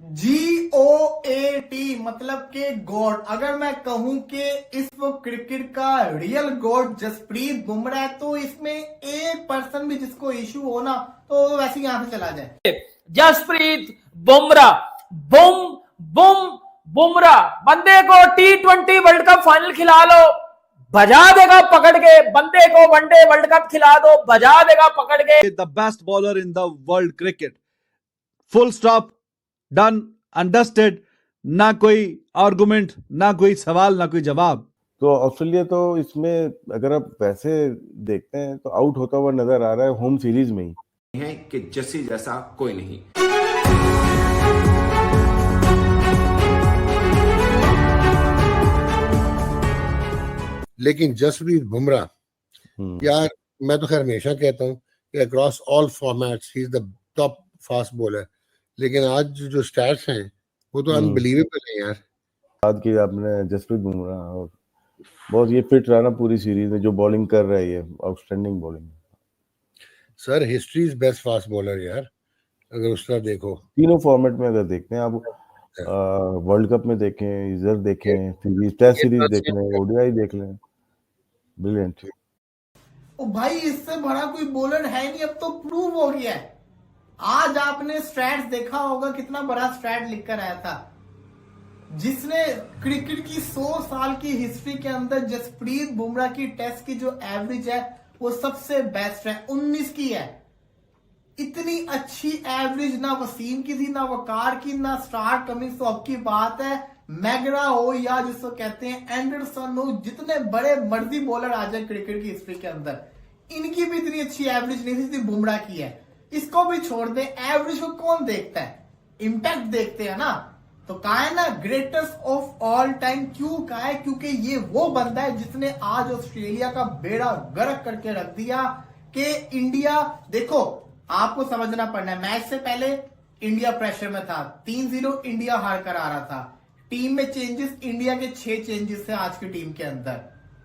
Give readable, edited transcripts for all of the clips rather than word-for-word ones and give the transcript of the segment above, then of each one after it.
GOAT मतलब के God. अगर मैं कहूं कि इस वक्त क्रिकेट का रियल गॉड जसप्रीत बुमराह है, तो इसमें एक पर्सन भी जिसको इशू हो ना, तो वैसे यहां से चला जाए। जसप्रीत बुमराह, बुम बुम बुमराह, बंदे को T20 वर्ल्ड कप फाइनल खिला लो, बजा देगा पकड़ के। बंदे को वनडे वर्ल्ड कप खिला दो, बजा देगा पकड़ के। The best bowler in the world cricket, full stop, done and dusted. ना कोई आर्गुमेंट, ना कोई सवाल, ना कोई जवाब। तो ऑस्ट्रेलिया तो इसमें अगर आप वैसे देखते हैं तो आउट होता हुआ नजर आ रहा है होम सीरीज में ही है कि जस्सी जैसा कोई नहीं। लेकिन जसप्रीत बुमराह, यार मैं तो खैर हमेशा कहता हूँ कि across all formats he is the top fast bowler. लेकिन आज जो स्टैट्स हैं वो तो अनबिलीवेबल है यार। बात की आपने जसप्रीत बुमराह, और बहुत ये फिट रहा ना पूरी सीरीज में, जो बॉलिंग कर रहा है ये outstanding bowling. Sir history is best fast bowler यार, अगर उस तरह देखो। तीनों फॉर्मेट में अगर देखते हैं आप, वर्ल्ड कप में देखें, इधर देखें, सीरीज, टेस्ट सीरीज देख लें, ओडीआई देख लें, ब्रिलियंट। ओ भाई, इससे बड़ा कोई बॉलर है नहीं, अब तो प्रूव हो गया है। आज आपने स्ट्रैट्स देखा होगा, कितना बड़ा स्ट्रैट लिखकर आया था, जिसने क्रिकेट की 100 साल की हिस्ट्री के अंदर जसप्रीत बुमराह की टेस्ट की जो एवरेज है वो सबसे बेस्ट है, 19 की है। इतनी अच्छी एवरेज ना वसीम की थी, ना वकार की, ना स्टार कमिंस। तो अब की बात है मैगरा हो या जिसको कहते हैं एंडरसन हो, जितने बड़े मर्जी बॉलर आ जाए क्रिकेट की हिस्ट्री के अंदर, इनकी भी इतनी अच्छी एवरेज नहीं थी जितनी बुमराह की है। इसको भी छोड़ दे, एवरेज को कौन देखता है, इंपैक्ट देखते हैं ना। तो कहा है ना ग्रेटेस्ट ऑफ ऑल टाइम, क्यों कहा है? क्योंकि ये वो बंदा है जिसने आज ऑस्ट्रेलिया का बेड़ा गर्क करके रख दिया कि इंडिया, देखो आपको समझना पड़ना है, मैच से पहले इंडिया प्रेशर में था, 3-0 इंडिया हार कर आ रहा था। टीम में चेंजेस, इंडिया के 6 चेंजेस थे आज की टीम के अंदर।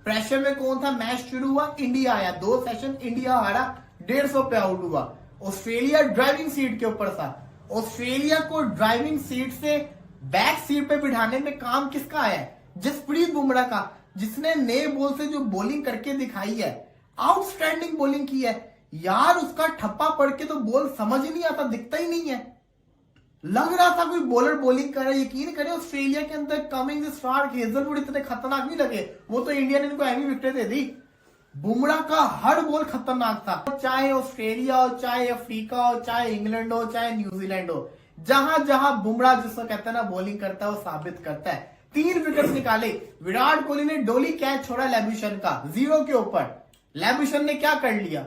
प्रेशर में कौन था? मैच शुरू हुआ, इंडिया आया, 2 सेशन इंडिया हारा, 150 पे आउट हुआ। ऑस्ट्रेलिया ड्राइविंग सीट के ऊपर था। ऑस्ट्रेलिया को ड्राइविंग सीट से बैक सीट पे बिठाने में काम किसका आया है? जसप्रीत बुमराह का, जिसने नए बॉल से जो बॉलिंग करके दिखाई है, आउटस्टैंडिंग बॉलिंग की है यार। उसका ठप्पा पड़ के तो बॉल समझ ही नहीं आता, दिखता ही नहीं है। लग रहा था कोई बॉलर बॉलिंग कर रहा है। यकीन करें ऑस्ट्रेलिया के अंदर कमिंग्स, स्टार्क, हेजलवुड इतने खतरनाक नहीं लगे, वो तो इंडिया ने इनको एमी विकेट दे दी। बुमराह का हर बॉल खतरनाक था, चाहे ऑस्ट्रेलिया हो, चाहे अफ्रीका हो, चाहे इंग्लैंड हो, चाहे न्यूजीलैंड हो, जहां जहां बुमराह जिसको कहते हैं ना बॉलिंग करता है, वो साबित करता है। 3 विकेट निकाले। विराट कोहली ने डोली कैच छोड़ा लेब्यूशन का 0 के ऊपर। लेब्यूशन ने क्या कर लिया?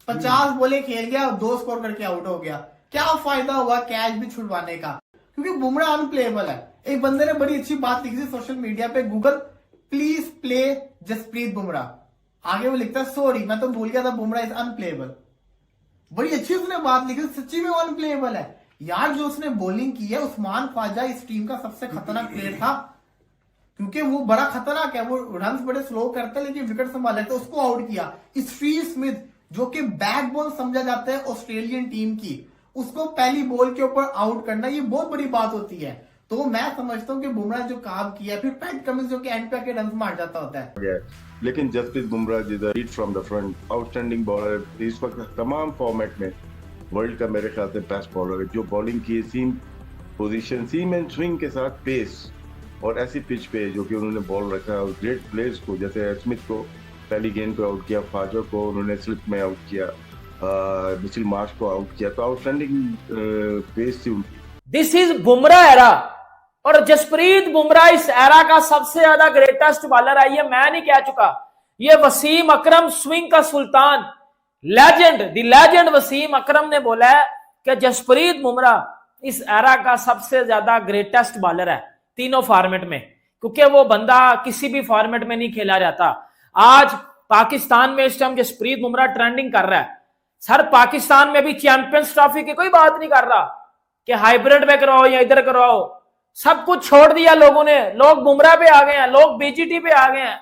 50 बॉलें खेल गया, 2 स्कोर करके आउट हो गया। क्या फायदा हुआ कैच भी छुड़वाने का? क्योंकि बुमराह अनप्लेएबल है। एक बंदे ने बड़ी अच्छी बात लिखी थी सोशल मीडिया पे, Google please play Jasprit Bumrah. आगे वो लिखता है सॉरी मैं तो भूल गया था, बुमराह इज अनप्लेएबल। बड़ी अच्छी उसने बात लिखी, सच्ची में अनप्लेएबल है यार। जो उसने बॉलिंग की है, उस्मान ख्वाजा इस टीम का सबसे खतरनाक प्लेयर था, क्योंकि वो बड़ा खतरनाक है। वो रन बड़े स्लो करता है लेकिन विकेट संभाल लेता है। उसको आउट किया। स्टीव स्मिथ जो कि बैकबोन समझा जाता है ऑस्ट्रेलियन टीम की, उसको पहली बॉल के ऊपर आउट करना, ये बहुत बड़ी बात होती है। तो मैं समझता हूं कि बुमराह जो काम किया, फिर पैट कमिंस जो कि एंड पे आके रन मार जाता होता है। लेकिन Jasprit Bumrah lead from the front, outstanding bowler, इस वक्त तमाम फॉर्मेट में वर्ल्ड का मेरे ख्याल से बेस्ट बॉलर है। जो बॉलिंग की सीम पोजीशन, सीम एंड स्विंग के साथ पेस और ऐसी पिच पे जो कि उन्होंने बॉल रखा है, और ग्रेट प्लेयर्स को, जैसे स्मिथ को पहली गेंद पे आउट किया, ख्वाजा को उन्होंने स्लिप में आउट किया, मिचेल मार्श को आउट किया, तो आउटस्टैंडिंग पेस थी उनकी। दिस इज बुमराह एरा, और जसप्रीत बुमराह इस एरा का सबसे ज्यादा ग्रेटेस्ट बॉलर है। ये मैं नहीं कह चुका, ये वसीम अकरम, स्विंग का सुल्तान, लेजेंड, द लेजेंड वसीम अकरम ने बोला है कि जसप्रीत बुमराह इस एरा का सबसे ज्यादा ग्रेटेस्ट बॉलर है तीनों फॉर्मेट में, क्योंकि वो बंदा किसी भी फॉर्मेट में नहीं खेला जाता। आज पाकिस्तान में इस टाइम जसप्रीत बुमराह ट्रेंडिंग कर रहा है। सर पाकिस्तान में भी चैंपियंस ट्रॉफी की कोई बात नहीं कर रहा कि हाइब्रिड में कराओ या इधर कराओ, सब कुछ छोड़ दिया लोगों ने। लोग बुमराह पे आ गए हैं, लोग बीजीटी पे आ गए हैं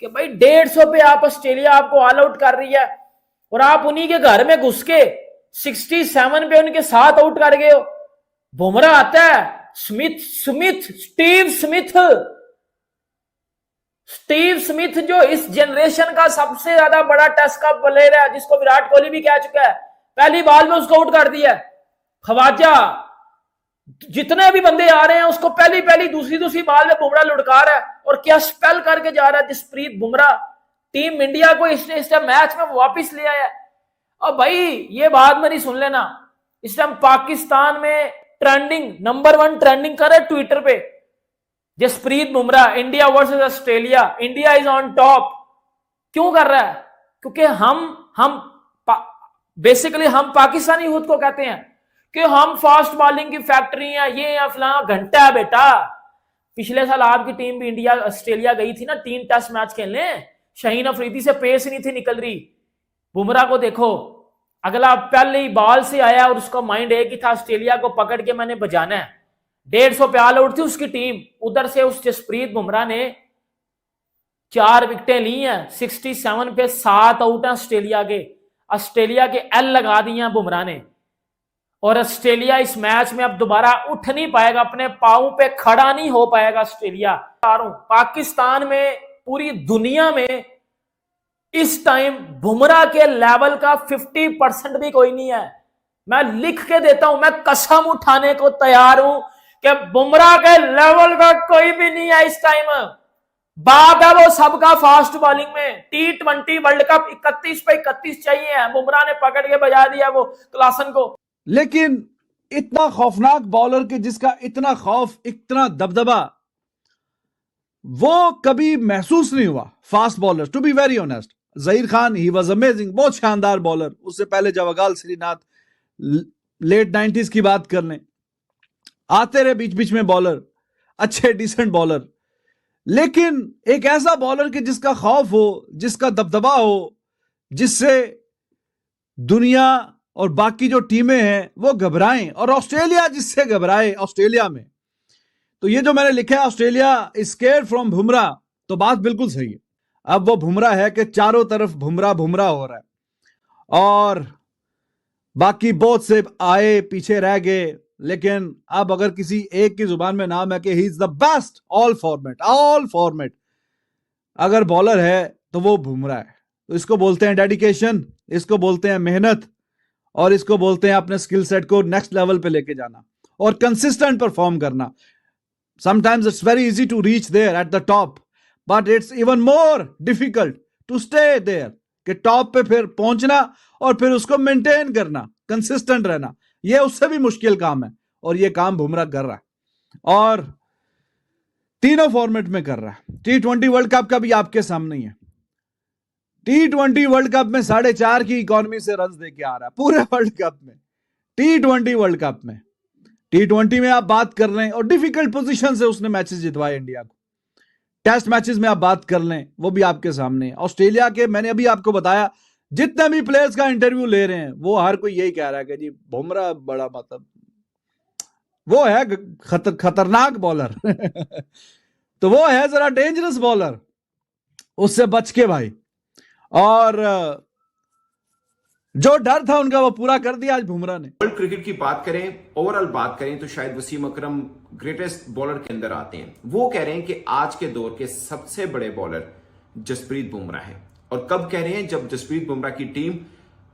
कि भाई 150 पे आप ऑस्ट्रेलिया आपको ऑल आउट कर रही है, और आप उन्हीं के घर में घुस के 67 पे उनके साथ आउट कर गए हो। बुमराह आता है, स्टीव स्मिथ जो इस जनरेशन का सबसे ज्यादा बड़ा टेस्ट का प्लेयर है, जिसको विराट कोहली भी कह चुका है, पहली बॉल में उसको आउट कर दिया। खवाजा, जितने भी बंदे आ रहे हैं उसको पहली दूसरी बॉल में बुमराह लुढ़का रहा है, और क्या स्पेल करके जा रहा है जसप्रीत बुमराह। टीम इंडिया को इसने इस टाइम मैच में वापस ले आया। अब भाई ये बात मेरी सुन लेना, इस टाइम पाकिस्तान में ट्रेंडिंग नंबर 1 ट्रेंडिंग कर रहा है ट्विटर पे Jasprit Bumrah, India versus Australia, India is on top. क्यों कर रहा है? क्योंकि हम बेसिकली हम पाकिस्तानी यूथ को कहते हैं कि हम फास्ट बॉलिंग की फैक्ट्री है, ये या फलाना घंटा है बेटा। पिछले साल आपकी टीम भी इंडिया ऑस्ट्रेलिया गई थी ना 3 टेस्ट मैच खेलने, शाहीन अफरीदी से पेस नहीं थी निकल रही। बुमराह को देखो, अगला पहले ही बॉल से आया और उसका माइंड एक ही था, ऑस्ट्रेलिया को पकड़ के मैंने बजाना है। 150 पे ऑल आउट थी उसकी टीम, उधर से उस जसप्रीत बुमराह ने 4 विकेटें ली हैं, 67 पे 7 आउट हैं ऑस्ट्रेलिया के एल लगा दी हैं बुमराह ने। और ऑस्ट्रेलिया इस मैच में अब दोबारा उठ नहीं पाएगा, अपने पांव पे खड़ा नहीं हो पाएगा ऑस्ट्रेलिया। पाकिस्तान में, पूरी दुनिया में इस टाइम बुमराह के लेवल का 50% भी कोई नहीं है। मैं लिख के देता हूं, मैं कसम उठाने को तैयार हूं कि बुमराह के लेवल का कोई भी नहीं है इस टाइम। बात है वो सबका फास्ट बॉलिंग में। T20 वर्ल्ड कप 31 पे 31 चाहिए है, बुमराह ने पकड़ के बजा दिया वो क्लासन को। लेकिन इतना खौफनाक बॉलर के जिसका इतना खौफ, इतना दबदबा, वो कभी महसूस नहीं हुआ fast bowler. To be very honest, Zaheer Khan ही वाज अमेजिंग, बहुत शानदार बॉलर। उससे पहले जवागल श्रीनाथ, लेट 90s की बात कर लें, आते रहे बीच बीच में बॉलर, अच्छे डिसेंट बॉलर। लेकिन एक ऐसा बॉलर के जिसका खौफ हो, जिसका दबदबा हो, जिससे दुनिया और बाकी जो टीमें हैं वो घबराएं, और ऑस्ट्रेलिया जिससे घबराए ऑस्ट्रेलिया में। तो ये जो मैंने लिखा है Australia is scared from Bumrah, तो बात बिल्कुल सही है। अब वो बुमराह है कि चारों तरफ बुमराह हो रहा है, और बाकी बहुत से आए पीछे रह गए। लेकिन अब अगर किसी एक की जुबान में नाम है कि he is the best all format अगर बॉलर है तो वो बुमराह है। तो इसको बोलते हैं डेडिकेशन, इसको बोलते हैं मेहनत, और इसको बोलते हैं अपने स्किल सेट को नेक्स्ट लेवल पे लेके जाना और कंसिस्टेंट परफॉर्म करना। Sometimes it's very easy to reach there at the top, but it's even more difficult to stay there, कि टॉप पे फिर पहुंचना और फिर उसको मेंटेन करना, कंसिस्टेंट रहना, ये उससे भी मुश्किल काम है। और ये काम बुमराह कर रहा है, और तीनों फॉर्मेट में कर रहा है। T20 वर्ल्ड कप का भी आपके सामने ही है। T20 वर्ल्ड कप में 4.5 की इकोनॉमी से रन दे के आ रहा है पूरे वर्ल्ड कप में। T20 वर्ल्ड कप में, T20 में आप बात कर लें, और डिफिकल्ट पोजीशन से उसने मैचेस जितवाए इंडिया को। टेस्ट मैचेस में आप बात कर लें, वो भी आपके सामने है। ऑस्ट्रेलिया के, मैंने अभी आपको बताया, जितने भी प्लेयर्स का इंटरव्यू ले रहे हैं वो हर कोई यही कह रहा है कि जी बुमराह बड़ा, मतलब वो है खतरनाक बॉलर तो वो है जरा डेंजरस बॉलर, उससे बच के भाई। और जो डर था उनका वो पूरा कर दिया आज बुमराह ने। वर्ल्ड क्रिकेट की बात करें, ओवरऑल बात करें, तो शायद वसीम अकरम ग्रेटेस्ट बॉलर के अंदर आते हैं। वो कह रहे हैं कि आज के दौर के सबसे बड़े बॉलर जसप्रीत बुमराह है। और कब कह रहे हैं? जब जसप्रीत बुमराह की टीम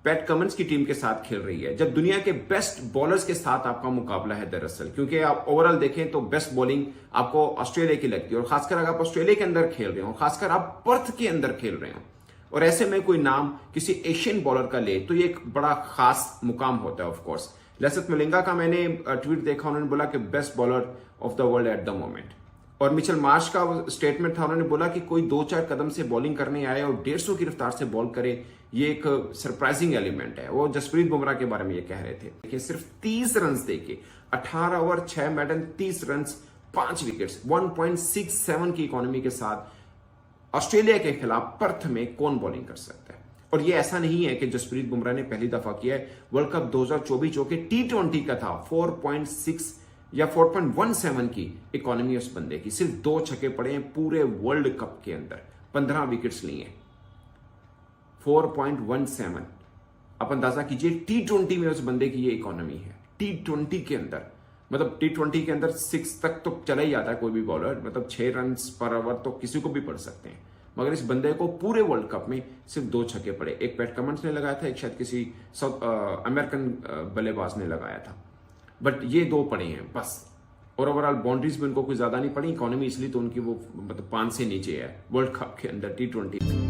पैट कमिंस की टीम के साथ खेल रही है, जब दुनिया के बेस्ट बॉलर्स के साथ आपका मुकाबला है दरअसल। क्योंकि आप ओवरऑल देखें तो बेस्ट बॉलिंग आपको ऑस्ट्रेलिया की लगती है, और खासकर अगर आप ऑस्ट्रेलिया के अंदर खेल रहे हो, खासकर आप पर्थ के अंदर खेल रहे हो, और ऐसे में कोई नाम किसी एशियन बॉलर का ले, तो ये एक बड़ा खास मुकाम होता है। ऑफ कोर्स लसित मलिंगा का मैंने ट्वीट देखा, उन्होंने बोला कि best bowler of the world at the moment. और मिचेल मार्श का स्टेटमेंट था, उन्होंने बोला कि कोई 2-4 कदम से बॉलिंग करने आए और 150 की रफ्तार से बॉल करे, ये एक सरप्राइजिंग एलिमेंट है। वो जसप्रीत बुमराह के बारे में ये कह रहे थे कि सिर्फ 30 रन देके 18 ओवर 6 मेडन 30 रन 5 विकेट्स 1.67 की इकोनॉमी के साथ ऑस्ट्रेलिया के खिलाफ पर्थ में कौन बॉलिंग कर सकता है। और ये ऐसा नहीं है कि जसप्रीत बुमराह ने पहली दफा किया है। वर्ल्ड कप 2024 जो कि T20 का था, 4.6 या 4.17 की इकोनॉमी उस बंदे की, सिर्फ 2 छक्के पड़े हैं पूरे वर्ल्ड कप के अंदर, 15 विकेट्स लिए, 4.17। आप अंदाजा कीजिए T20 में उस बंदे की ये इकोनॉमी है, T20 के अंदर। मतलब T20 के अंदर 6 तक तो चला ही जाता है कोई भी बॉलर, मतलब 6 रन पर ओवर तो किसी को भी पड़ सकते हैं, मगर इस बंदे को पूरे वर्ल्ड कप में सिर्फ 2 छक्के पड़े। एक पैट कमिंस ने लगाया था, एक शायद किसी साउथ अमेरिकन बल्लेबाज ने लगाया था, बट ये 2 पड़े हैं बस। और ओवरऑल बाउंड्रीज भी उनको कोई ज्यादा नहीं पड़ी, इकोनॉमी इसलिए तो उनकी वो मतलब 5 से नीचे है वर्ल्ड कप के अंदर T20।